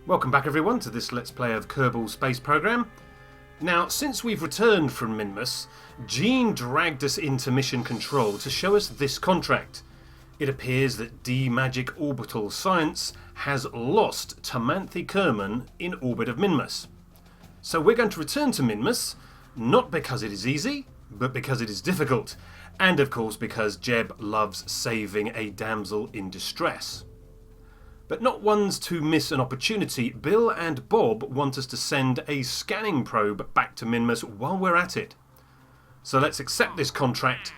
Welcome back everyone to this Let's Play of Kerbal Space Program. Now, since we've returned from Minmus, Jean dragged us into Mission Control to show us this contract. It appears that D-Magic Orbital Science has lost Tamanthi Kerman in orbit of Minmus. So we're going to return to Minmus, not because it is easy, but because it is difficult. And of course because Jeb loves saving a damsel in distress. But not ones to miss an opportunity, Bill and Bob want us to send a scanning probe back to Minmus while we're at it. So let's accept this contract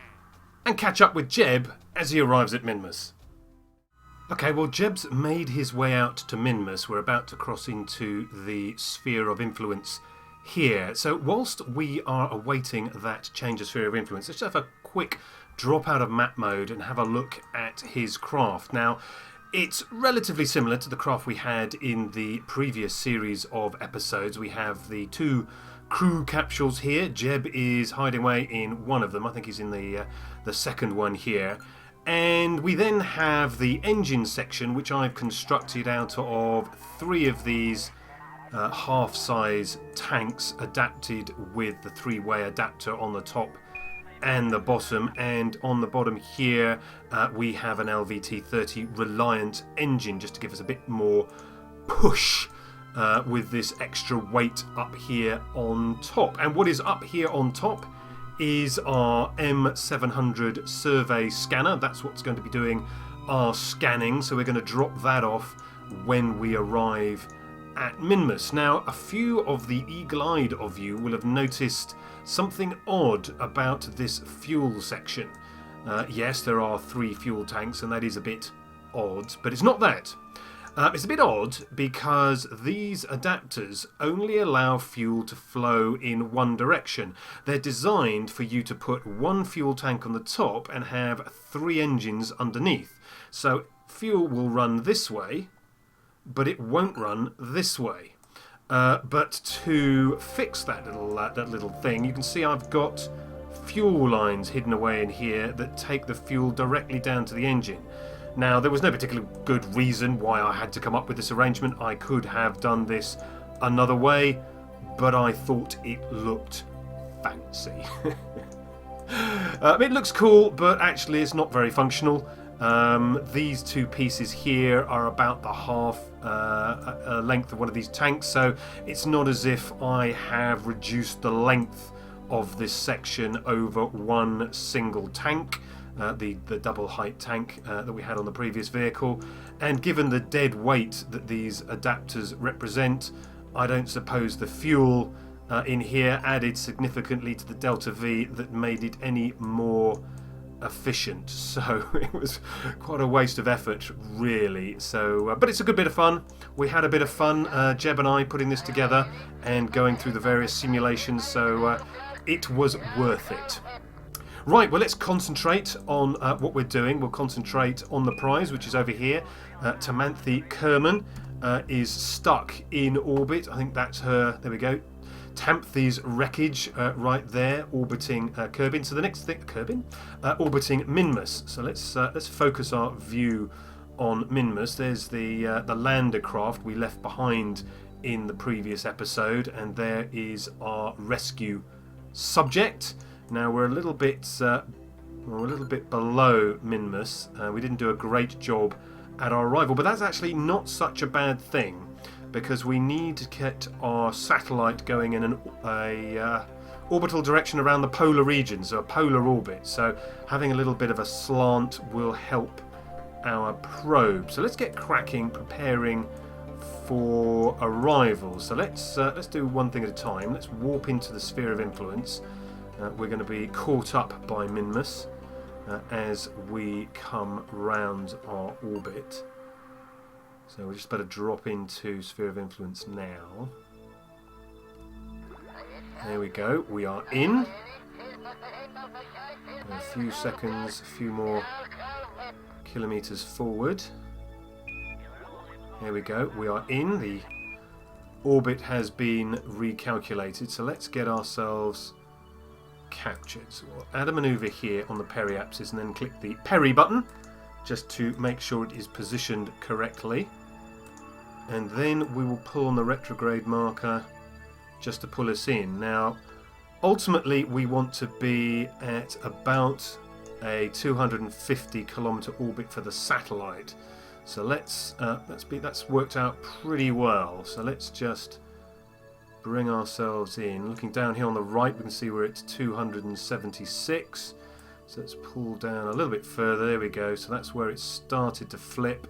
and catch up with Jeb as he arrives at Minmus. Okay, well, Jeb's made his way out to Minmus. We're about to cross into the sphere of influence here. So whilst we are awaiting that change of sphere of influence, let's just have a quick drop out of map mode and have a look at his craft. Now, it's relatively similar to the craft we had in the previous series of episodes. We have the two crew capsules here. Jeb is hiding away in one of them. I think he's in the second one here. And we then have the engine section, which I've constructed out of three of these half-size tanks adapted with the three-way adapter on the top and the bottom, and on the bottom here we have an LVT-30 Reliant engine just to give us a bit more push with this extra weight up here on top. And what is up here on top is our M700 survey scanner. That's what's going to be doing our scanning, so we're going to drop that off when we arrive at Minmus. Now, a few of the eagle-eyed of you will have noticed something odd about this fuel section. Yes, there are 3 fuel tanks, and that is a bit odd, but it's not that. It's a bit odd because these adapters only allow fuel to flow in one direction. They're designed for you to put one fuel tank on the top and have 3 engines underneath. So fuel will run this way, but it won't run this way. But to fix that little thing, you can see I've got fuel lines hidden away in here that take the fuel directly down to the engine. Now, there was no particular good reason why I had to come up with this arrangement. I could have done this another way, but I thought it looked fancy. It looks cool, but actually it's not very functional. These 2 pieces here are about the half length of one of these tanks, so it's not as if I have reduced the length of this section over one single tank, the double height tank that we had on the previous vehicle. And given the dead weight that these adapters represent, I don't suppose the fuel in here added significantly to the Delta V that made it any more efficient. So it was quite a waste of effort, really. So but it's a good bit of fun. We had a bit of fun, Jeb and I, putting this together and going through the various simulations, so it was worth it. Right, well, let's concentrate on what we're doing. We'll concentrate on the prize, which is over here. Tamanthi Kerman is stuck in orbit. I think that's her. There we go. Tamthi's wreckage right there, orbiting Kerbin. So the next thing, orbiting Minmus. So let's focus our view on Minmus. There's the lander craft we left behind in the previous episode, and there is our rescue subject. Now we're a little bit below Minmus. We didn't do a great job at our arrival, but that's actually not such a bad thing, because we need to get our satellite going in an orbital direction around the polar region, so a polar orbit. So having a little bit of a slant will help our probe. So let's get cracking, preparing for arrival. So let's do one thing at a time. Let's warp into the sphere of influence. We're going to be caught up by Minmus as we come round our orbit. So we're just about to drop into Sphere of Influence now. There we go, we are in. A few seconds, a few more kilometres forward. There we go, we are in. The orbit has been recalculated, so let's get ourselves captured. So we'll add a manoeuvre here on the periapsis and then click the peri button just to make sure it is positioned correctly. and then we will pull on the retrograde marker just to pull us in. Now, ultimately, we want to be at about a 250 kilometer orbit for the satellite. So that's worked out pretty well. So let's just bring ourselves in. Looking down here on the right, we can see we're at 276. So let's pull down a little bit further. There we go. So that's where it started to flip,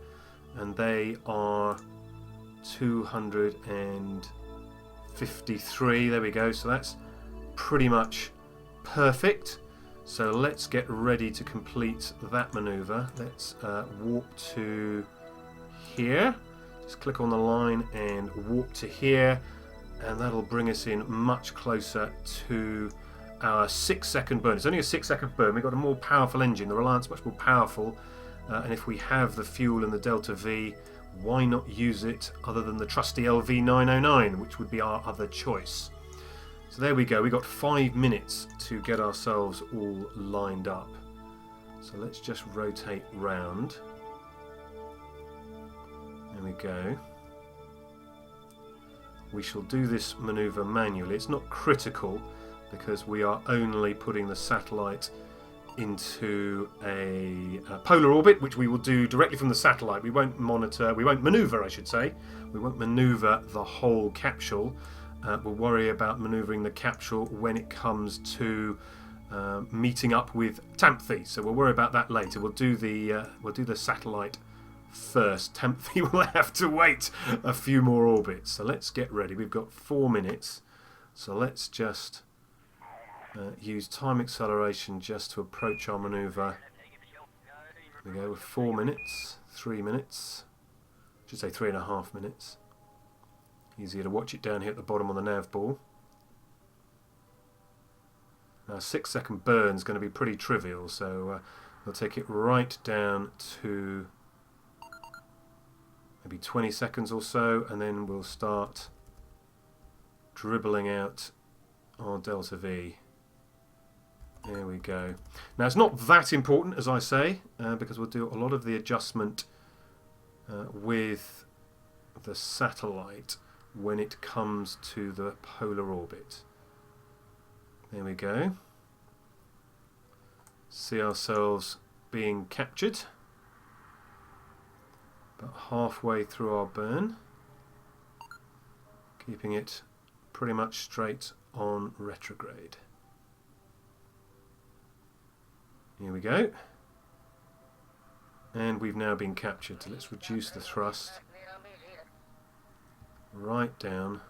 and they are 253. There we go. So that's pretty much perfect. So let's get ready to complete that maneuver. Let's warp to here. Just click on the line and warp to here, and that'll bring us in much closer to our 6-second burn. It's only a 6-second burn. We've got a more powerful engine. The Reliant's much more powerful, and if we have the fuel in the Delta V, why not use it other than the trusty LV909, which would be our other choice. So there we go. We got 5 minutes to get ourselves all lined up. So let's just rotate round. There we go. We shall do this maneuver manually. It's not critical because we are only putting the satellite into a polar orbit, which we will do directly from the satellite. We won't maneuver, I should say. We won't maneuver the whole capsule. We'll worry about manoeuvring the capsule when it comes to meeting up with Tamthi. So we'll worry about that later. We'll do the satellite first. Tamthi will have to wait a few more orbits. So let's get ready. We've got 4 minutes. So let's just use time acceleration just to approach our maneuver. There we go. With 4 minutes, 3 minutes. I should say 3.5 minutes. Easier to watch it down here at the bottom on the nav ball. Now, 6-second burn is going to be pretty trivial, so we'll take it right down to maybe 20 seconds or so, and then we'll start dribbling out our Delta V. There we go. Now, it's not that important, as I say, because we'll do a lot of the adjustment with the satellite when it comes to the polar orbit. There we go. See ourselves being captured. About halfway through our burn. Keeping it pretty much straight on retrograde. Here we go. And we've now been captured. So let's reduce the thrust right down.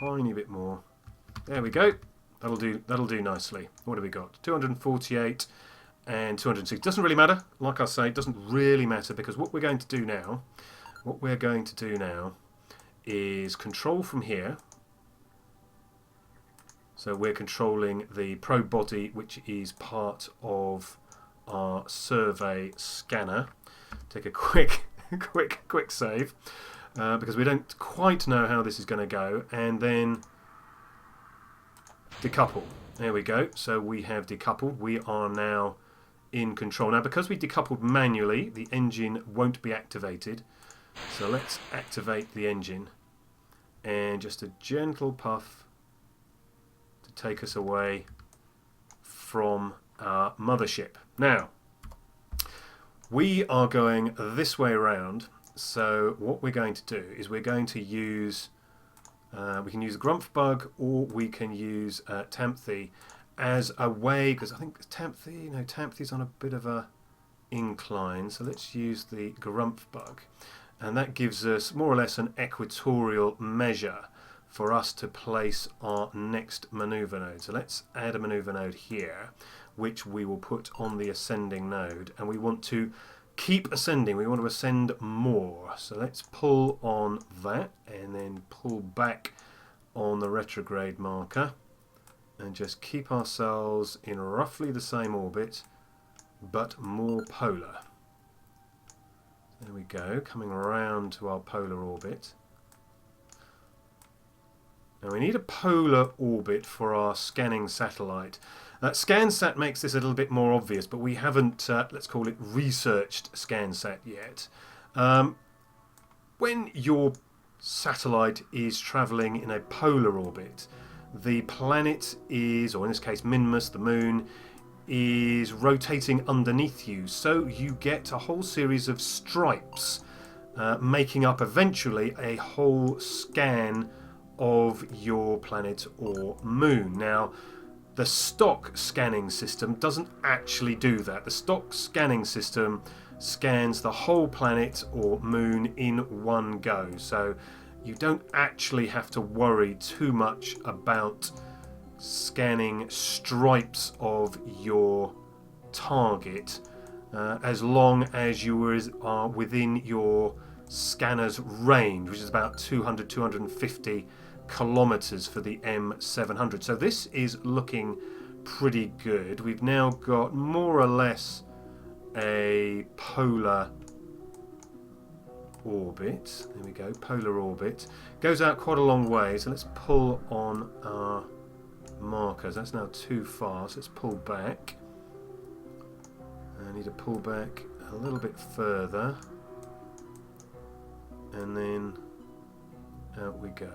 Tiny bit more. There we go. That'll do nicely. What have we got? 248 and 206. Doesn't really matter. Like I say, it doesn't really matter because what we're going to do now is control from here. So we're controlling the probe body, which is part of our survey scanner. Take a quick save because we don't quite know how this is going to go, and then decouple. There we go. So we have decoupled. We are now in control. Now, because we decoupled manually, the engine won't be activated. So let's activate the engine, and just a gentle puff to take us away from our mothership. Now, we are going this way around, so what we're going to do is we're going to use, we can use Grumpf Bug, or we can use Tamthi as a way, because I think Tamthi's on a bit of a incline, so let's use the Grumpf Bug, and that gives us more or less an equatorial measure for us to place our next maneuver node. So let's add a maneuver node here, which we will put on the ascending node, and we want to keep ascending. We want to ascend more. So let's pull on that and then pull back on the retrograde marker and just keep ourselves in roughly the same orbit but more polar. There we go, coming around to our polar orbit. Now we need a polar orbit for our scanning satellite. ScanSat makes this a little bit more obvious, but we haven't, let's call it, researched ScanSat yet. When your satellite is travelling in a polar orbit, the planet is, or in this case Minmus, the moon, is rotating underneath you, so you get a whole series of stripes making up eventually a whole scan of your planet or moon. Now, the stock scanning system doesn't actually do that. The stock scanning system scans the whole planet or moon in one go, so you don't actually have to worry too much about scanning stripes of your target as long as you are within your scanner's range, which is about 200-250 kilometers for the M700. So this is looking pretty good. We've now got more or less a polar orbit. There we go, polar orbit. Goes out quite a long way, so let's pull on our markers. That's now too far, so let's pull back. I need to pull back a little bit further, and then out we go.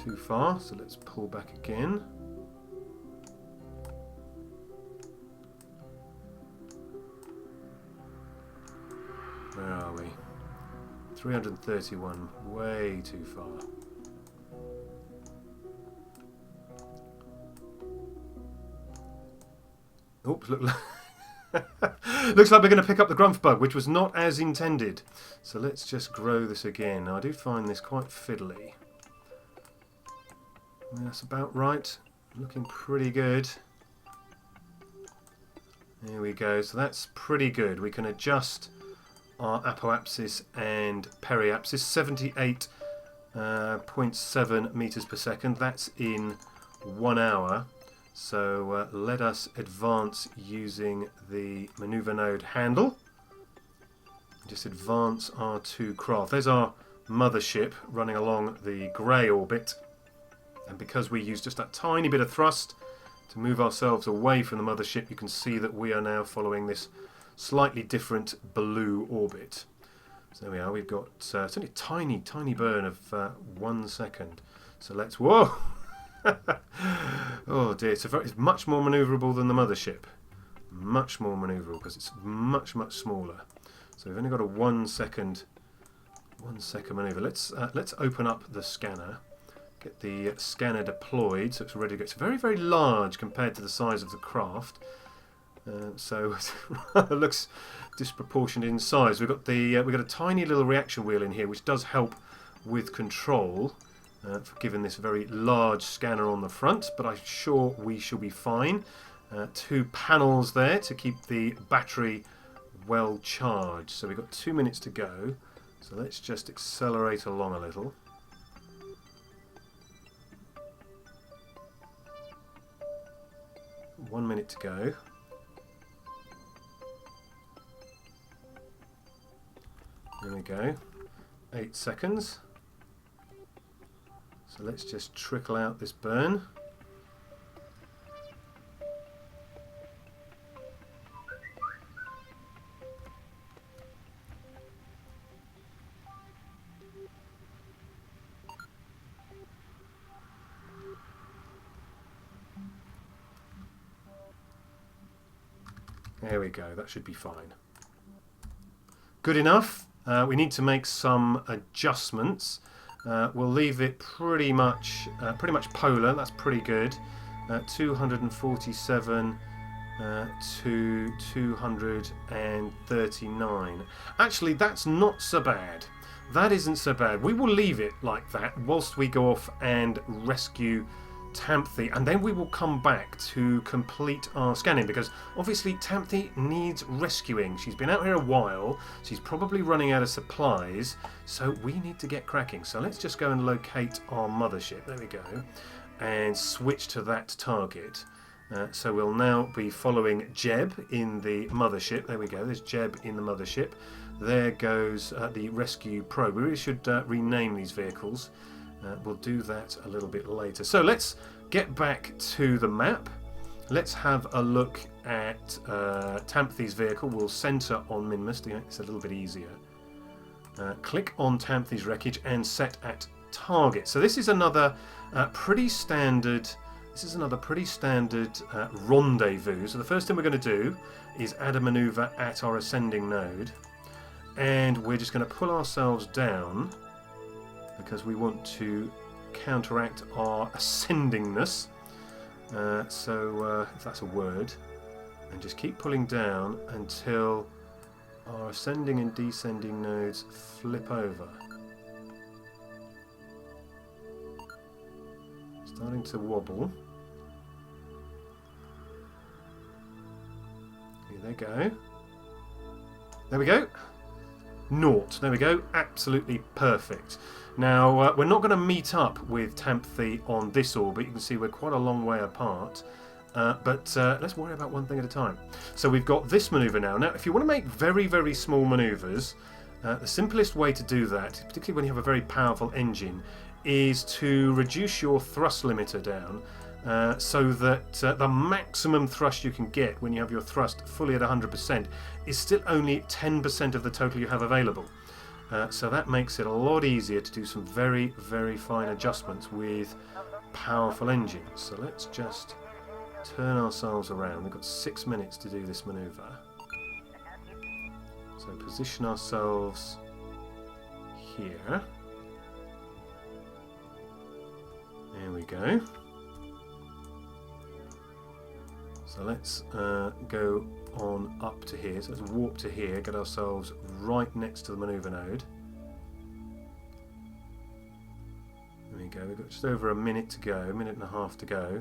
Too far, so let's pull back again. Where are we? 331, way too far. Oops, look, looks like we're going to pick up the Grumph bug, which was not as intended. So let's just grow this again. Now, I do find this quite fiddly. That's about right. Looking pretty good. There we go. So that's pretty good. We can adjust our apoapsis and periapsis. 78.7 meters per second. That's in 1 hour. So let us advance using the maneuver node handle. Just advance our two craft. There's our mothership running along the grey orbit. And because we use just that tiny bit of thrust to move ourselves away from the mothership, you can see that we are now following this slightly different blue orbit. So there we are. We've got it's only a tiny, tiny burn of 1 second. So let's... Whoa! Oh dear, it's much more manoeuvrable than the mothership. Much more manoeuvrable because it's much, much smaller. So we've only got a 1 second manoeuvre. Let's open up the scanner. Get the scanner deployed so it's ready to go. It's very, very large compared to the size of the craft. So it looks disproportionate in size. We've got a tiny little reaction wheel in here, which does help with control. For giving this very large scanner on the front, but I'm sure we shall be fine. 2 panels there to keep the battery well charged. So we've got 2 minutes to go. So let's just accelerate along a little. One minute to go. There we go. 8 seconds. So let's just trickle out this burn. There we go, that should be fine. Good enough. We need to make some adjustments. We'll leave it pretty much polar. That's pretty good. 247 to 239. Actually, that's not so bad. That isn't so bad. We will leave it like that whilst we go off and rescue Tamthe, and then we will come back to complete our scanning, because obviously Tamthe needs rescuing. She's been out here a while, she's probably running out of supplies, so we need to get cracking. So let's just go and locate our mothership, there we go, and switch to that target. So we'll now be following Jeb in the mothership. There we go, there's Jeb in the mothership. There goes the rescue probe. We really should rename these vehicles. We'll do that a little bit later. So let's get back to the map. Let's have a look at Tampthy's vehicle. We'll centre on Minmus to make this a little bit easier. Click on Tampthy's wreckage and set at target. So this is another pretty standard. This is another pretty standard rendezvous. So the first thing we're going to do is add a manoeuvre at our ascending node, and we're just going to pull ourselves down because we want to counteract our ascendingness. So if that's a word, and just keep pulling down until our ascending and descending nodes flip over. Starting to wobble. Here they go. There we go. Naught. There we go. Absolutely perfect. Now, we're not going to meet up with Tampthy on this orbit. You can see we're quite a long way apart. But let's worry about one thing at a time. So we've got this manoeuvre now. Now, if you want to make very, very small manoeuvres, the simplest way to do that, particularly when you have a very powerful engine, is to reduce your thrust limiter down so that the maximum thrust you can get when you have your thrust fully at 100% is still only 10% of the total you have available. So that makes it a lot easier to do some very, very fine adjustments with powerful engines. So let's just turn ourselves around. We've got 6 minutes to do this manoeuvre. So position ourselves here. There we go. So let's go on up to here. So let's warp to here, get ourselves right next to the manoeuvre node. There we go. We've got just over a minute to go, a minute and a half to go.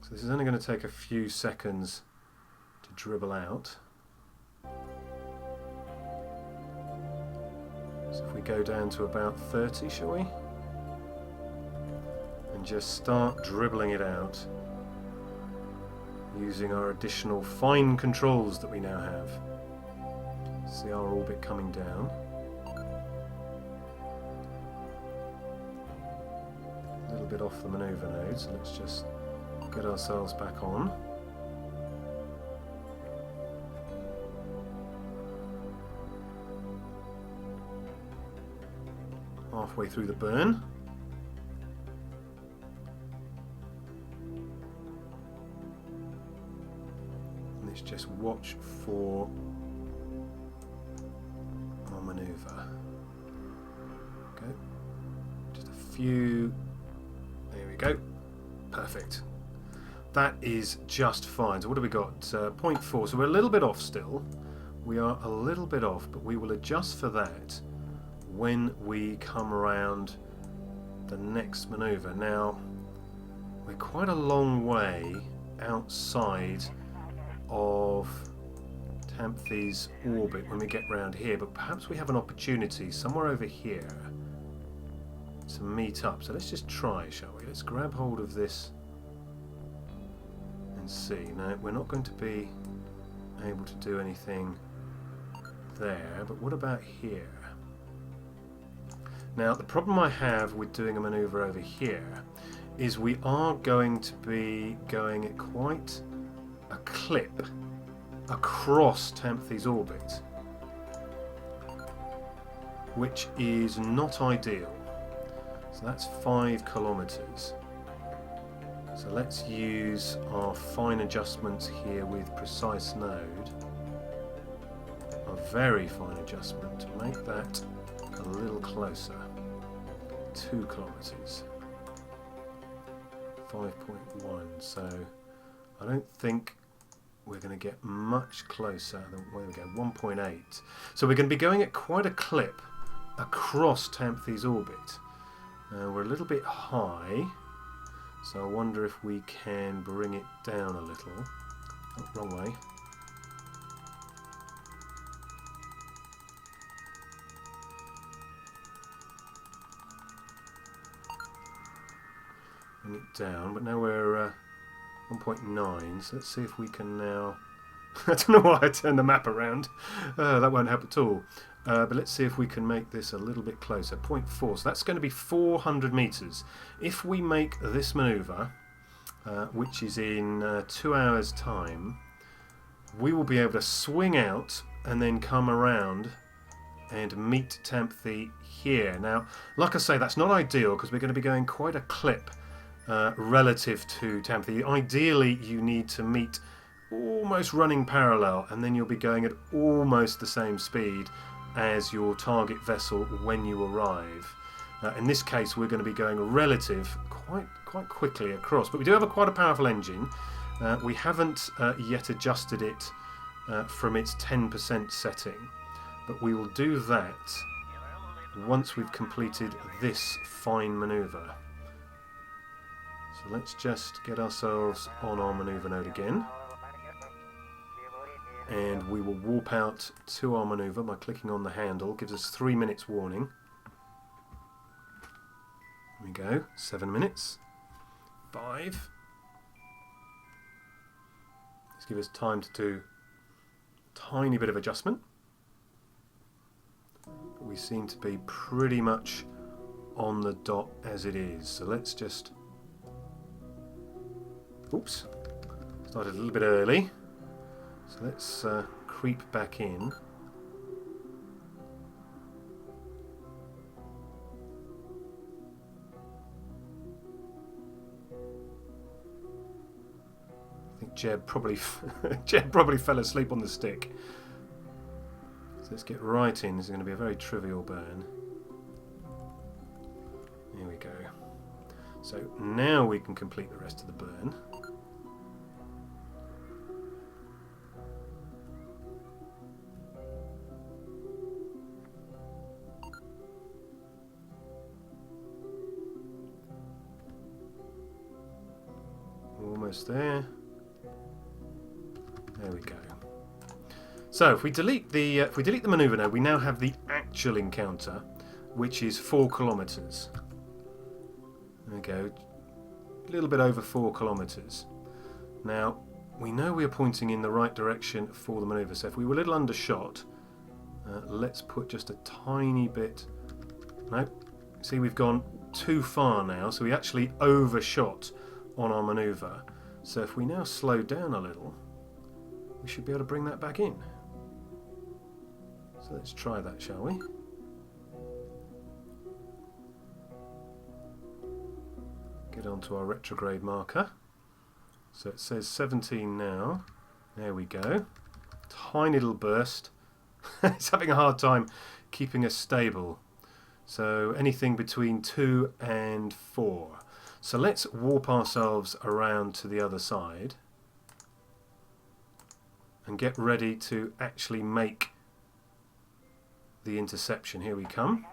So this is only going to take a few seconds to dribble out. So if we go down to about 30, shall we? And just start dribbling it out using our additional fine controls that we now have. See our orbit coming down. A little bit off the manoeuvre node, so let's just get ourselves back on. Halfway through the burn. And let's just watch for our manoeuvre. Okay. Just a few. There we go. Perfect. That is just fine. So what have we got? 0.4. So we're a little bit off still. We are a little bit off, but we will adjust for that when we come around the next manoeuvre. Now, we're quite a long way outside of Tampthy's orbit when we get round here, but perhaps we have an opportunity somewhere over here to meet up. So let's just try, shall we? Let's grab hold of this and see. Now, we're not going to be able to do anything there, but what about here? Now, the problem I have with doing a manoeuvre over here is we are going to be going at quite a clip across Tampthy's orbit, which is not ideal. So that's 5 kilometers. So let's use our fine adjustments here with precise node, a very fine adjustment to make that a little closer. 2 kilometers. 5.1. So I don't think we're going to get much closer than, where we go, 1.8. So we're going to be going at quite a clip across Tampthy's orbit. We're a little bit high, so I wonder if we can bring it down a little. Oh, wrong way. Bring it down, but now we're 1.9, so let's see if we can now... I don't know why I turned the map around. That won't help at all. but let's see if we can make this a little bit closer. 0.4, so that's going to be 400 metres. If we make this manoeuvre, which is in 2 hours' time, we will be able to swing out and then come around and meet Tampthe here. Now, like I say, that's not ideal because we're going to be going quite a clip relative to Tampthe. Ideally, you need to meet almost running parallel, and then you'll be going at almost the same speed as your target vessel when you arrive. In this case, we're going to be going relative quite quickly across, but we do have quite a powerful engine. We haven't yet adjusted it from its 10% setting, but we will do that once we've completed this fine manoeuvre. So let's just get ourselves on our manoeuvre node again, and we will warp out to our manoeuvre by clicking on the handle. Gives us 3 minutes warning. There we go, 7 minutes, 5. Let's give us time to do a tiny bit of adjustment. But we seem to be pretty much on the dot as it is. So let's just... Oops, started a little bit early. So let's creep back in. I think Jeb probably fell asleep on the stick. So let's get right in. This is going to be a very trivial burn. Here we go. So now we can complete the rest of the burn. Almost there. There we go. So if we delete the manoeuvre node, we now have the actual encounter, which is 4 kilometres. There we go. A little bit over 4 kilometres. Now we know we are pointing in the right direction for the manoeuvre. So if we were a little undershot, let's put just a tiny bit. No, see, we've gone too far now, so we actually overshot on our manoeuvre. So if we now slow down a little, we should be able to bring that back in. So let's try that, shall we? Get onto our retrograde marker. So it says 17 now. There we go. Tiny little burst. It's having a hard time keeping us stable. So anything between 2 and 4. So let's warp ourselves around to the other side and get ready to actually make the interception. Here we come.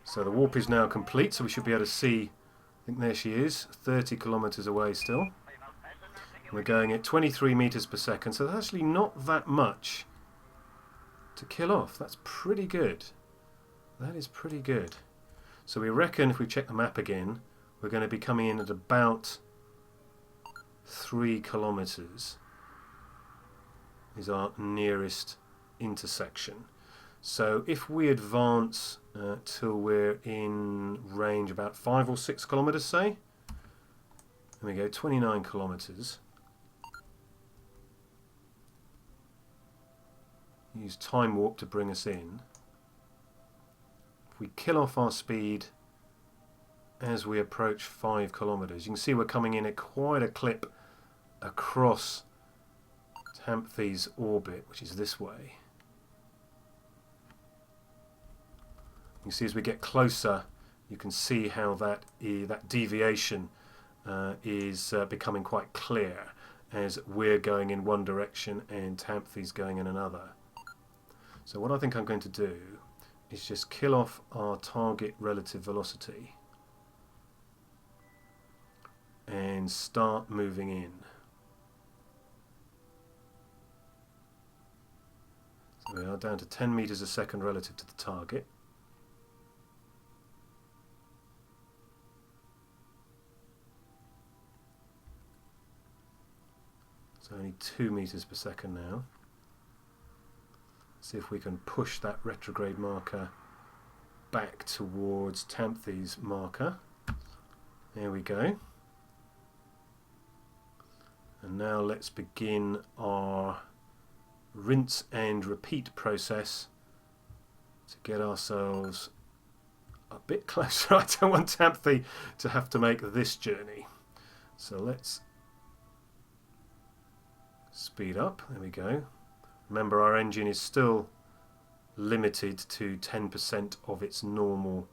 So the warp is now complete, so we should be able to see, I think there she is, 30 kilometres away still. We're going at 23 metres per second, so that's actually not that much to kill off. That's pretty good. That is pretty good. So we reckon if we check the map again, we're going to be coming in at about 3 kilometres is our nearest intersection. So if we advance till we're in range about 5 or 6 kilometres, say, there we go, 29 kilometres. Use time warp to bring us in. If we kill off our speed as we approach 5 kilometres, you can see we're coming in at quite a clip across Tampthe's orbit, which is this way. You can see as we get closer, you can see how that deviation is becoming quite clear as we're going in one direction and Tampthe's going in another. So what I think I'm going to do is just kill off our target relative velocity and start moving in. So we are down to 10 meters a second relative to the target. It's only 2 meters per second now. See if we can push that retrograde marker back towards Tamthi's marker. There we go. And now let's begin our rinse and repeat process to get ourselves a bit closer. I don't want Tamthi to have to make this journey. So let's speed up. There we go. Remember, our engine is still limited to 10% of its normal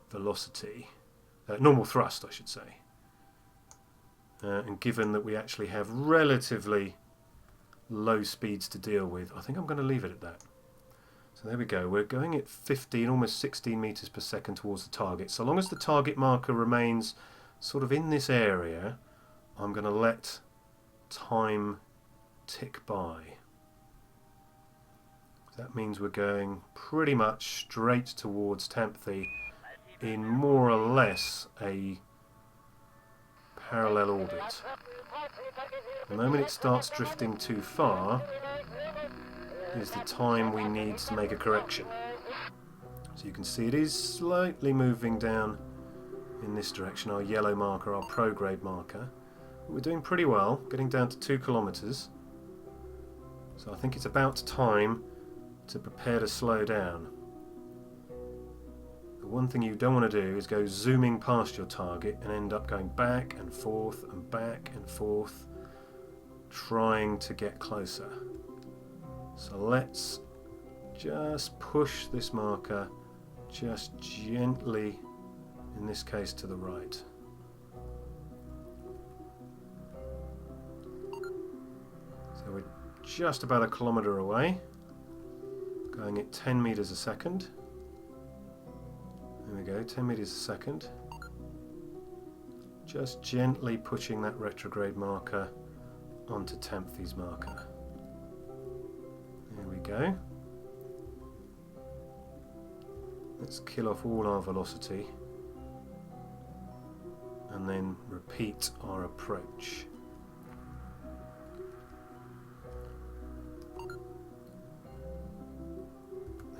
velocity. Normal thrust, I should say. And given that we actually have relatively low speeds to deal with, I think I'm going to leave it at that. So there we go. We're going at 15, almost 16 meters per second towards the target. So long as the target marker remains sort of in this area, I'm going to let time tick by. That means we're going pretty much straight towards Tamthi in more or less a parallel orbit. The moment it starts drifting too far is the time we need to make a correction. So you can see it is slightly moving down in this direction, our yellow marker, our prograde marker. We're doing pretty well, getting down to 2 kilometers. So I think it's about time to prepare to slow down. The one thing you don't want to do is go zooming past your target and end up going back and forth, trying to get closer. So let's just push this marker just gently, in this case to the right. So we're just about 1 kilometer away, going at 10 meters a second. There we go, 10 meters a second. Just gently pushing that retrograde marker onto Tamthi's marker. There we go. Let's kill off all our velocity and then repeat our approach.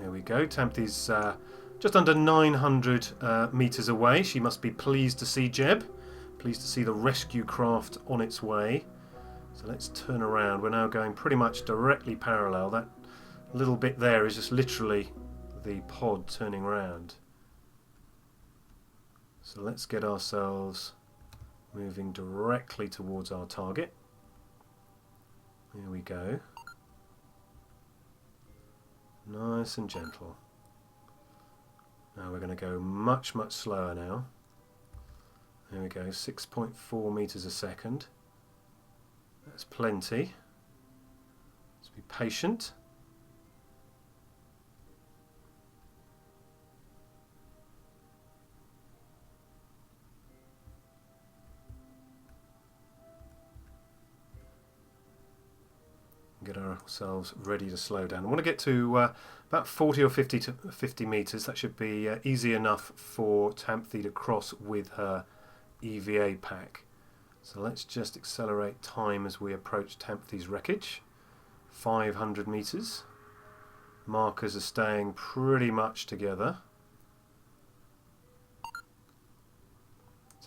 There we go. Tamthi's just under 900 meters away. She must be pleased to see Jeb, pleased to see the rescue craft on its way. So let's turn around. We're now going pretty much directly parallel. That little bit there is just literally the pod turning around. So let's get ourselves moving directly towards our target. There we go. Nice and gentle. Now we're going to go much, much slower now. There we go, 6.4 meters a second. That's plenty. Let's be patient. Get ourselves ready to slow down. I want to get to about 40 or 50 meters. That should be easy enough for Tamthi to cross with her EVA pack. So let's just accelerate time as we approach Tamthi's wreckage. 500 meters. Markers are staying pretty much together.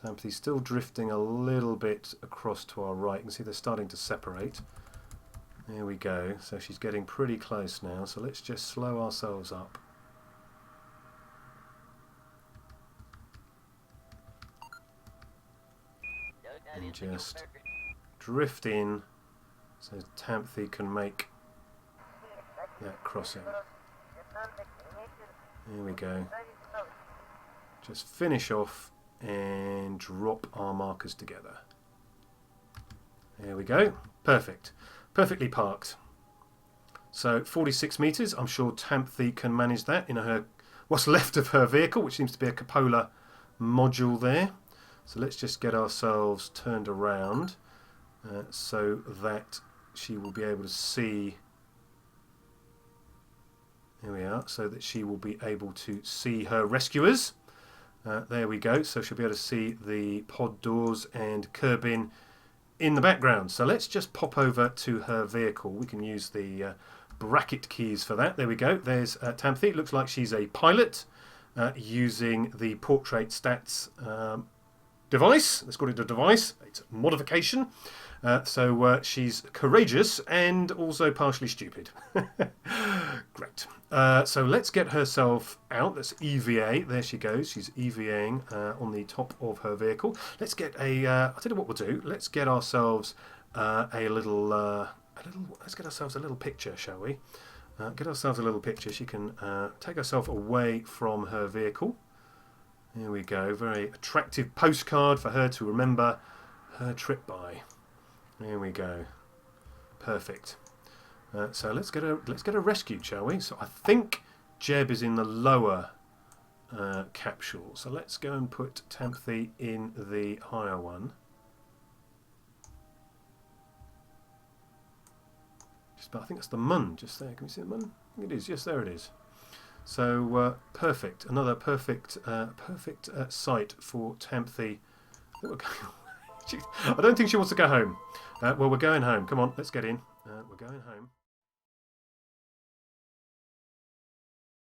Tamthi's still drifting a little bit across to our right. You can see they're starting to separate. There we go. So she's getting pretty close now. So let's just slow ourselves up. And just drift in so Tamthi can make that crossing. There we go. Just finish off and drop our markers together. There we go. Perfect. Perfectly parked. So 46 meters. I'm sure Tamthi can manage that in her what's left of her vehicle, which seems to be a cupola module there. So let's just get ourselves turned around so that she will be able to see. There we are. So that she will be able to see her rescuers. There we go. So she'll be able to see the pod doors and Kerbin in the background. So let's just pop over to her vehicle. We can use the bracket keys for that. There we go. There's Tamthy. It looks like she's a pilot using the portrait stats device. Let's call it a device. It's a modification. So she's courageous and also partially stupid. Great. So let's get herself out. Let's EVA. There she goes. She's EVAing on the top of her vehicle. Let's get a. I'll tell you what we'll do. Let's get ourselves a little. Let's get ourselves a little picture, shall we? Get ourselves a little picture. She can take herself away from her vehicle. Here we go. Very attractive postcard for her to remember her trip by. Here we go. Perfect. So let's get her rescued, shall we? So I think Jeb is in the lower capsule. So let's go and put Tamthy in the higher one. I think that's the mun just there. Can we see the mun? I think it is. Yes, there it is. So perfect. Another perfect site for Tamthy. I don't think she wants to go home. Well, we're going home. Come on, let's get in. We're going home.